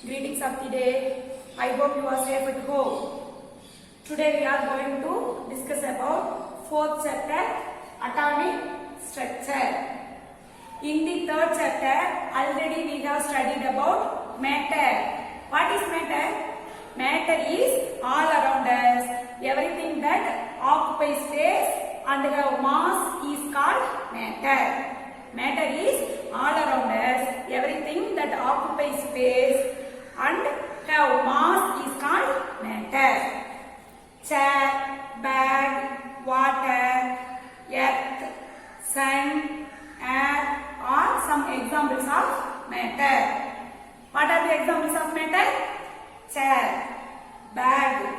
Greetings of the day. I hope you are safe at home. Today we are going to discuss about fourth chapter, atomic structure. In the third chapter, already we have studied about matter. What is matter? Matter is all around us. Everything that occupies space and have mass is called matter. Matter is all around us. Everything that occupies space and have mass is called matter. Chair, bag, water, earth, sun, air are some examples of matter. What are the examples of matter? Chair, bag,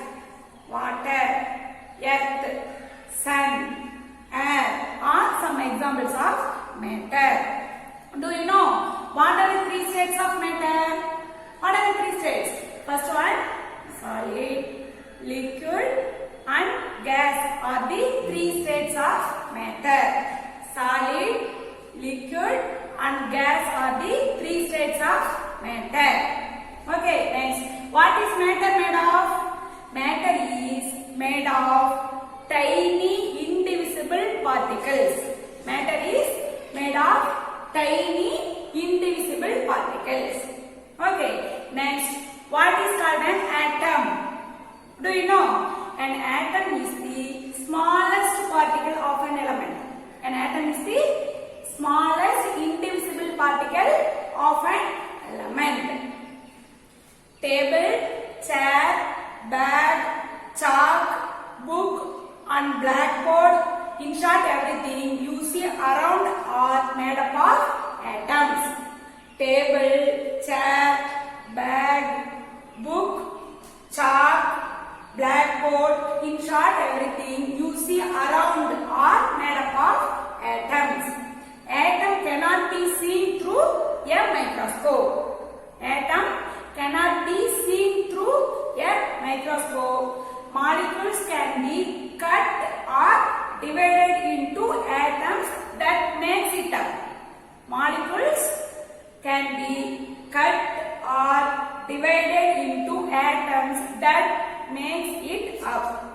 water, earth, sun, air are some examples of matter. Do you know what are the three states of matter? What are the three states? First one, solid, liquid and gas are the three states of matter. Solid, liquid and gas are the three states of matter. Okay, next. What is matter made of? Matter is made of tiny indivisible particles. Matter is made of tiny indivisible particles. Okay, next. What is called an atom? Do you know? An atom is the smallest particle of an element. An atom is the smallest indivisible particle of an element. Table, chair, bag, chalk, book and blackboard, in short everything you see around are made up of atoms. Table, chair, bag, book, chalk, blackboard, in short everything you see around are made up of atoms. Atom cannot be seen through a microscope. Atom cannot be seen through a microscope. Molecules can be cut or divided into atoms that makes it up. Molecules can be cut or divided into atoms that makes it up.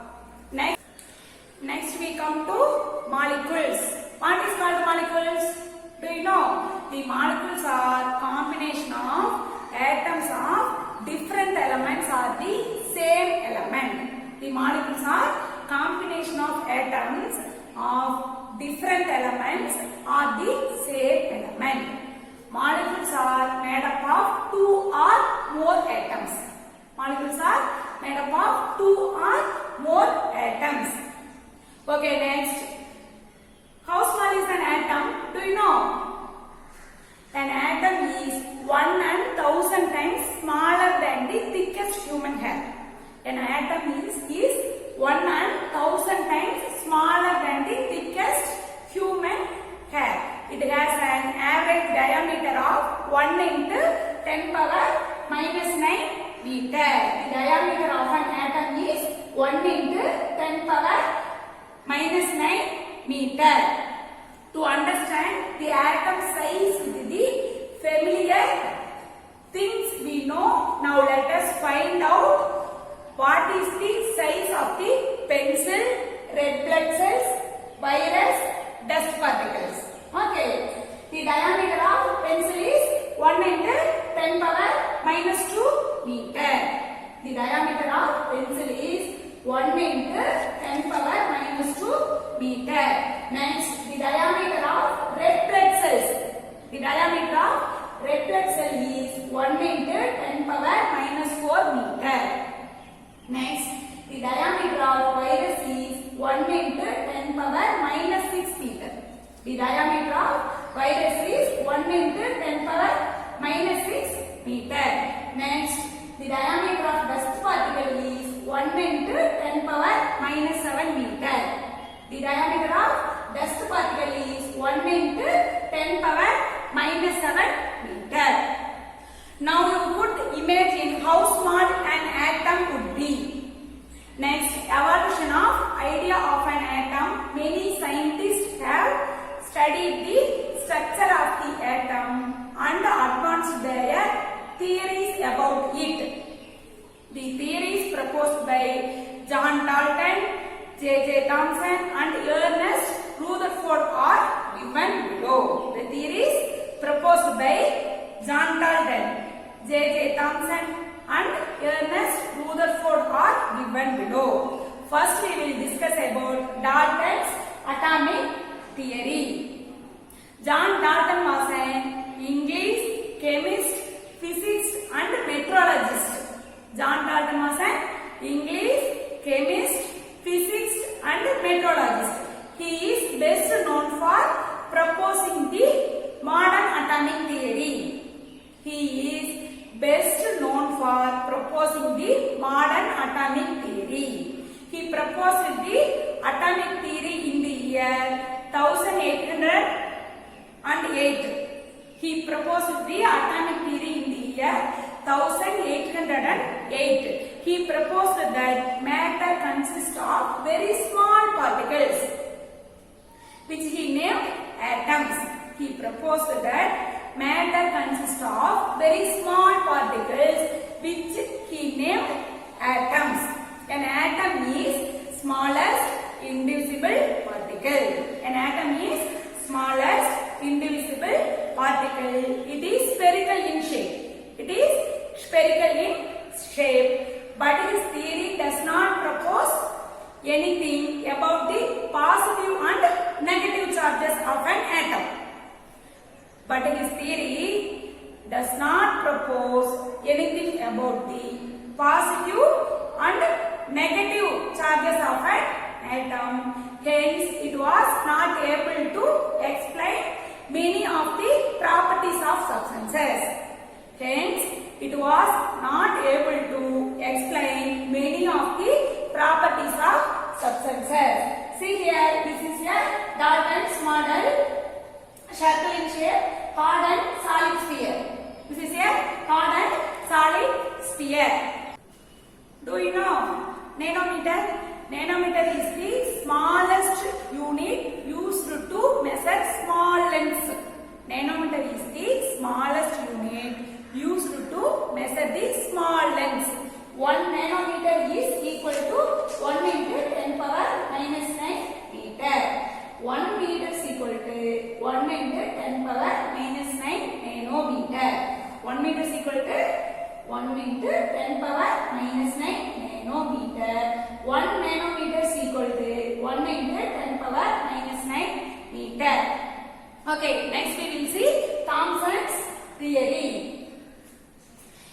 Next we come to molecules. What is called molecules? Do you know? The molecules are combination of atoms of different elements are the same element. The molecules are combination of atoms of different elements are the same element. Molecules are made up of two or more atoms. Molecules are made up of two or more atoms. Okay, next. How small is an atom? Do you know? An atom is 1,000 times smaller than the thickest human hair. An atom is 1,000 times smaller than the thickest human hair. It has an average diameter of 1 into 10 power minus 9 meter. The diameter of an atom is 1 into 10 power minus 9 meter. To understand the atom size with the familiar things we know, now let us find out what is the size of the pencil, red blood cells, virus, dust particles. Okay, the diameter of pencil is 1 into 10 power minus 2 meter. The diameter of pencil is 1 into 10 power minus 2 meter. Next, the diameter of red blood cells. The diameter of red blood cell is 1 into 10 power minus 4 meter. Next, the diameter of virus is 1 into 10 power minus 6 meter. The diameter of virus is 1 into 10 power minus 6 meter. Next, the diameter of dust particle is 1 into 10 power minus 7 meter. The diameter of dust particle is 1 into 10 power minus 7 meter. Now you could imagine how small an atom would be. Next, evolution of idea of an atom. Many scientists have studied the structure of the atom and advanced their theories about proposed by John Dalton, J.J. Thomson and Ernest Rutherford are given below. The theories proposed by John Dalton, J.J. Thomson and Ernest Rutherford are given below. First we will discuss about Dalton's atomic theory. John Dalton was an English chemist, physicist and meteorologist. John Dalton was an English chemist, physicist and meteorologist. He is best known for proposing the modern atomic theory. He is best known for proposing the modern atomic theory. He proposed the atomic theory in the year 1808. He proposed the atomic theory in the year 1808. He proposed that matter consists of very small particles, which he named atoms. He proposed that matter consists of very small particles, which he named atoms. An atom is smallest indivisible particle. An atom is smallest indivisible particle. It is spherical in shape. It is spherical in shape. But his theory does not propose anything about the positive and negative charges of an atom. But his theory does not propose anything about the positive and negative charges of an atom. Hence, it was not able to explain many of the properties of substances. Hence, it was not able to explain many of the properties of substances. See here, this is a Dalton's model, circle in shape, hard and solid sphere. This is a hard and solid sphere. Do you know nanometer? Nanometer is the smallest unit used to measure small lengths. Nanometer is the smallest unit used to measure the small lengths. 1 nanometer is equal to 1 into 10 power minus 9 meter. 1 meter is equal to 1 into 10 power minus 9 nanometer. 1 meter is equal to 1 into 10 power minus 9 nanometer. 1 nanometer is equal to 1 into 10 power minus 9 meter. Okay, next we will see Thomson's theory.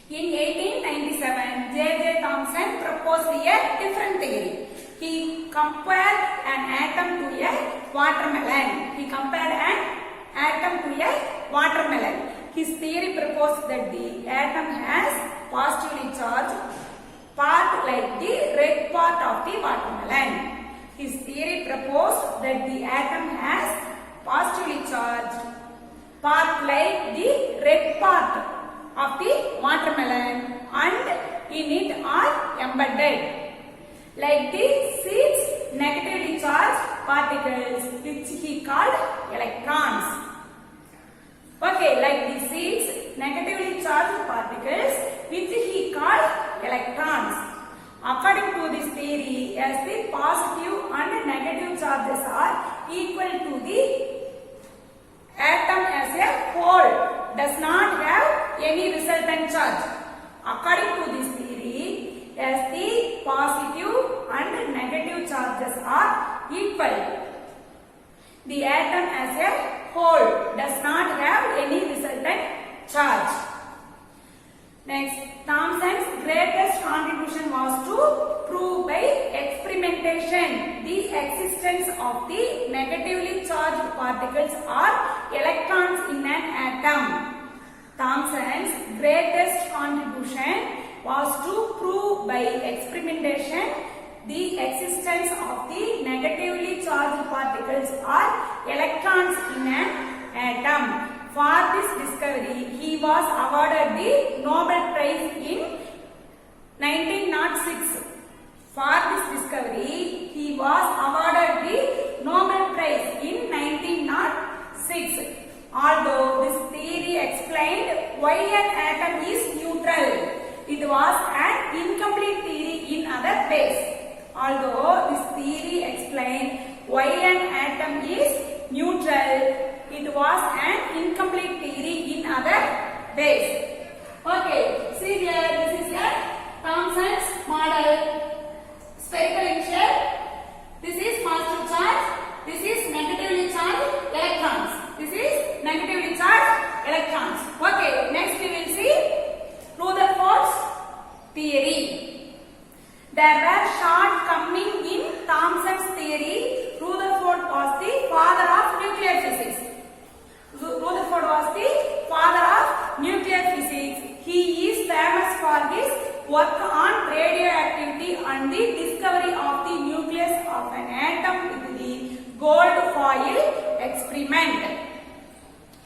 In 1897, J.J. Thomson proposed a different theory. He compared an atom to a watermelon. He compared an atom to a watermelon. His theory proposed that the atom has positively charged part like the red part of the watermelon. His theory proposed that the atom has positively charged part like the red part of the watermelon, and in it are embedded like the seeds negatively charged particles, which he called electrons. Okay, like the seeds negatively charged particles, which he called electrons. According to this theory, as the positive and negative charges are equal to the atom as a whole does not have any resultant charge. According to this theory, as the positive and negative charges are equal, the atom as a whole does not have any resultant charge. Next, Thomson's greatest contribution was to prove by experimentation the existence of the negatively charged particles or electrons in an atom. Thomson's greatest contribution was to prove by experimentation the existence of the negatively charged particles or electrons in an atom. For this discovery, he was awarded the Nobel Prize in 1906. For this discovery, he was awarded the Nobel Prize in 1906. Although this theory explained why an atom is neutral, it was an incomplete theory in other ways. Although this theory explained why an atom is neutral, it was an incomplete theory in other ways. Okay, see here, this is a Thomson's model, spherical in shape. This is positive charge. This is negatively charged electrons. This is negatively charged electrons. Okay, next we will see Rutherford's theory. There were shortcomings in Thomson's theory. Rutherford was the father of nuclear physics. Rutherford was the father of nuclear physics. He is famous for his work on radioactivity and the discovery of the nucleus of an atom with the gold foil experiment.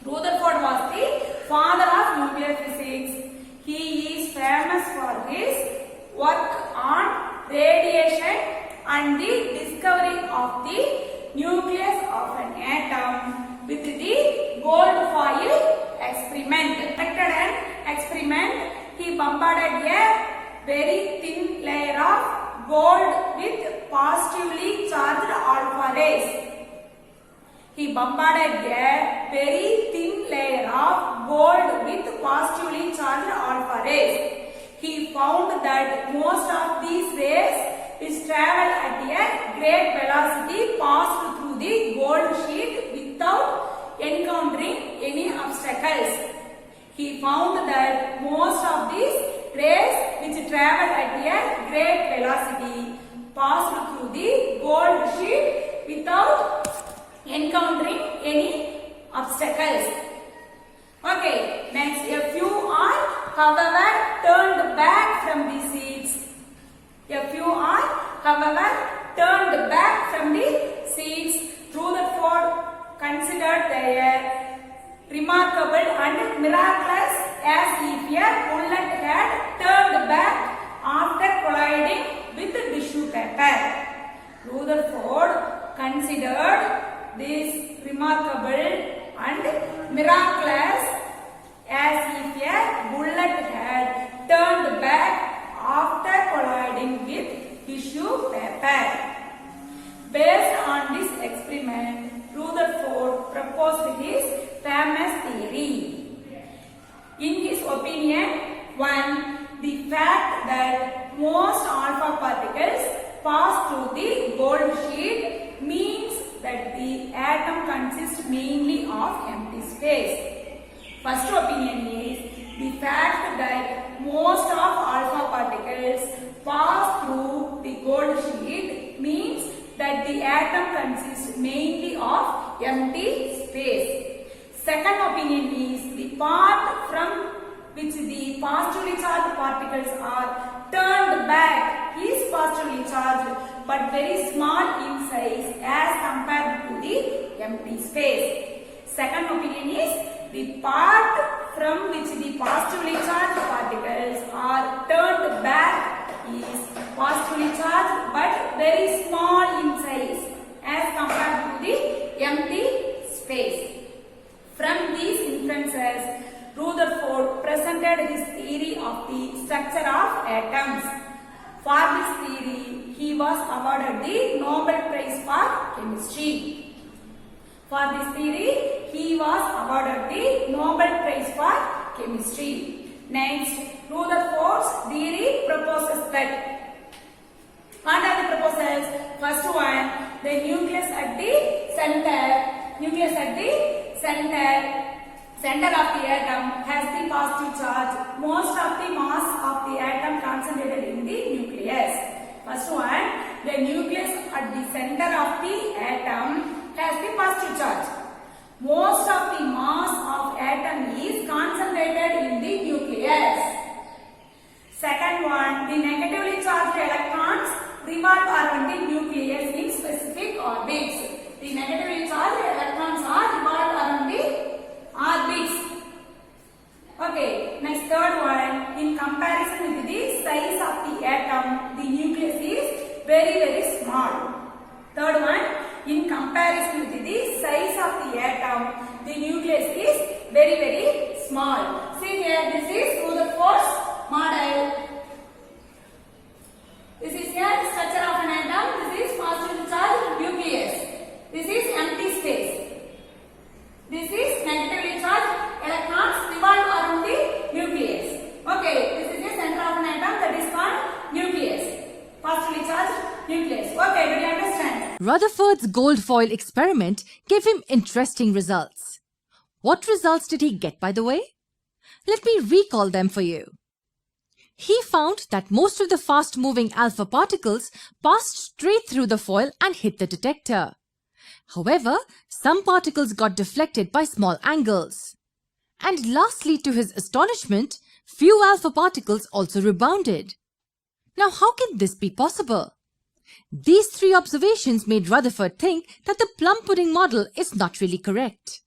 Rutherford was the father of nuclear physics. He is famous for his work on radiation and the discovery of the nucleus of an atom with the gold foil experiment. Conducted an experiment, he bombarded a very thin layer of gold with positively charged alpha rays. He bombarded a very thin layer of gold with positively charged alpha rays. He found that most of these rays, which travel at a great velocity, passed through the gold sheet without encountering any obstacles. He found that most of these rays, which travel at a great velocity, passed through the gold sheet without encountering any obstacles. Okay, next, a few are, however, turned back from the seeds. A few are, however, turned back from the seeds. Rutherford considered their remarkable and miraculous as if a bullet had turned back after colliding with the tissue paper. Rutherford considered this remarkable and miraculous as if a bullet had turned back after colliding with tissue paper. Based on this experiment, Rutherford proposed his famous theory. In his opinion, 1. The fact that most alpha particles pass through the gold sheet means that the atom consists mainly of empty space. First opinion is the fact that most of alpha particles pass through the gold sheet means that the atom consists mainly of empty space. Second opinion is the part from which the positively charged particles are turned back is positively charged but very small in size as compared to the empty space. Second opinion is the part from which the positively charged particles are turned back is positively charged but very small in size as compared to the empty space. From these inferences, Rutherford presented his theory of the structure of atoms. For this theory, he was awarded the Nobel Prize for Chemistry. For this theory, he was awarded the Nobel Prize for Chemistry. Next, Rutherford's theory proposes that. What are the proposals? First one, the nucleus at the center of the atom has the positive charge. Most of the mass of the atom concentrated in the nucleus. First one, the nucleus at the center of the atom has the positive charge. Most of the mass of atom is concentrated in the nucleus. Second one, the negatively charged electrons revolve around the nucleus in specific orbits. The negatively charged electrons are revolved around the orbits. Okay, next third one, in comparison with the size of the atom, the nucleus is very small. Third one, in comparison with the size of the atom, the nucleus is very small. See here, this is Rutherford's model. Rutherford's gold foil experiment gave him interesting results. What results did he get, by the way? Let me recall them for you. He found that most of the fast-moving alpha particles passed straight through the foil and hit the detector. However, some particles got deflected by small angles. And lastly, to his astonishment, few alpha particles also rebounded. Now, how can this be possible? These three observations made Rutherford think that the plum pudding model is not really correct.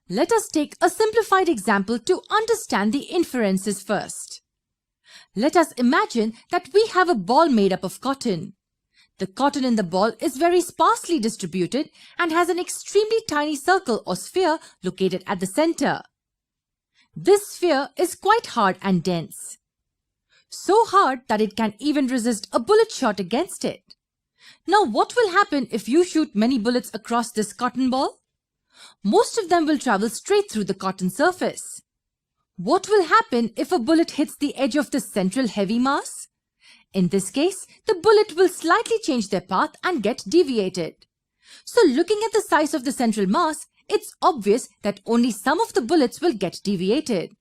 Let us take a simplified example to understand the inferences first. Let us imagine that we have a ball made up of cotton. The cotton in the ball is very sparsely distributed and has an extremely tiny circle or sphere located at the center. This sphere is quite hard and dense. So hard that it can even resist a bullet shot against it. Now, what will happen if you shoot many bullets across this cotton ball? Most of them will travel straight through the cotton surface. What will happen if a bullet hits the edge of the central heavy mass? In this case, the bullet will slightly change their path and get deviated. So looking at the size of the central mass, it's obvious that only some of the bullets will get deviated.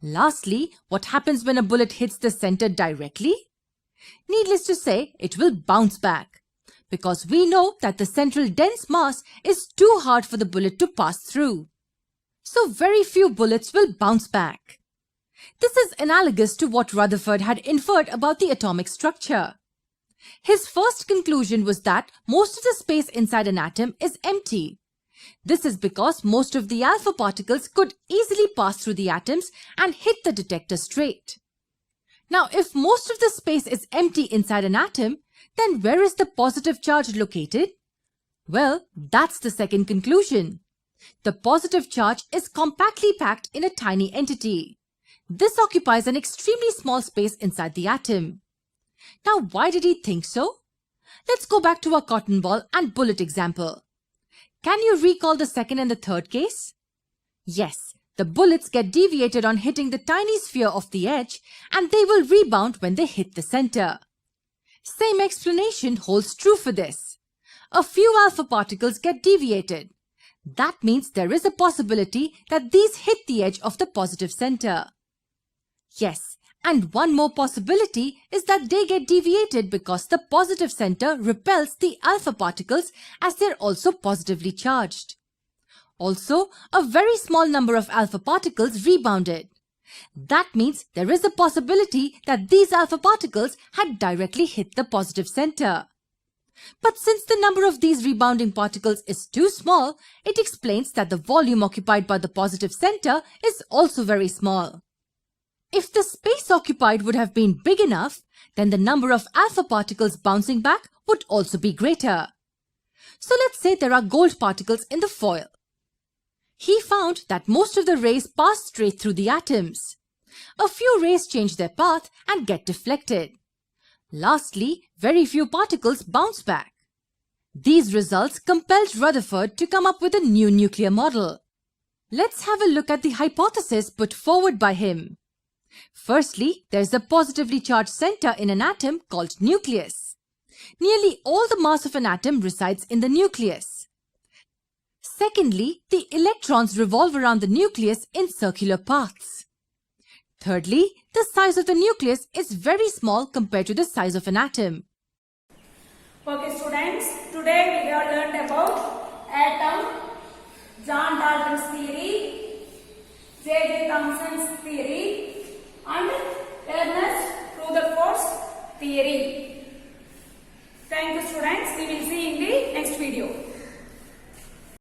Lastly, what happens when a bullet hits the center directly? Needless to say, it will bounce back, because we know that the central dense mass is too hard for the bullet to pass through. So very few bullets will bounce back. This is analogous to what Rutherford had inferred about the atomic structure. His first conclusion was that most of the space inside an atom is empty. This is because most of the alpha particles could easily pass through the atoms and hit the detector straight. Now, if most of the space is empty inside an atom, then where is the positive charge located? Well, that's the second conclusion. The positive charge is compactly packed in a tiny entity. This occupies an extremely small space inside the atom. Now, why did he think so? Let's go back to our cotton ball and bullet example. Can you recall the second and the third case? Yes, the bullets get deviated on hitting the tiny sphere of the edge, and they will rebound when they hit the center. Same explanation holds true for this. A few alpha particles get deviated. That means there is a possibility that these hit the edge of the positive center. Yes, and one more possibility is that they get deviated because the positive center repels the alpha particles as they're also positively charged. Also, a very small number of alpha particles rebounded. That means there is a possibility that these alpha particles had directly hit the positive center. But since the number of these rebounding particles is too small, it explains that the volume occupied by the positive center is also very small. If the space occupied would have been big enough, then the number of alpha particles bouncing back would also be greater. So let's say there are gold particles in the foil. He found that most of the rays pass straight through the atoms. A few rays change their path and get deflected. Lastly, very few particles bounce back. These results compelled Rutherford to come up with a new nuclear model. Let's have a look at the hypothesis put forward by him. Firstly, there's a positively charged center in an atom called nucleus. Nearly all the mass of an atom resides in the nucleus. Secondly, the electrons revolve around the nucleus in circular paths. Thirdly, the size of the nucleus is very small compared to the size of an atom. Okay students, today we have learned about atom, John Dalton's theory, J.J. Thomson's theory and Ernest Rutherford's theory. Thank you students, we will see in the next video.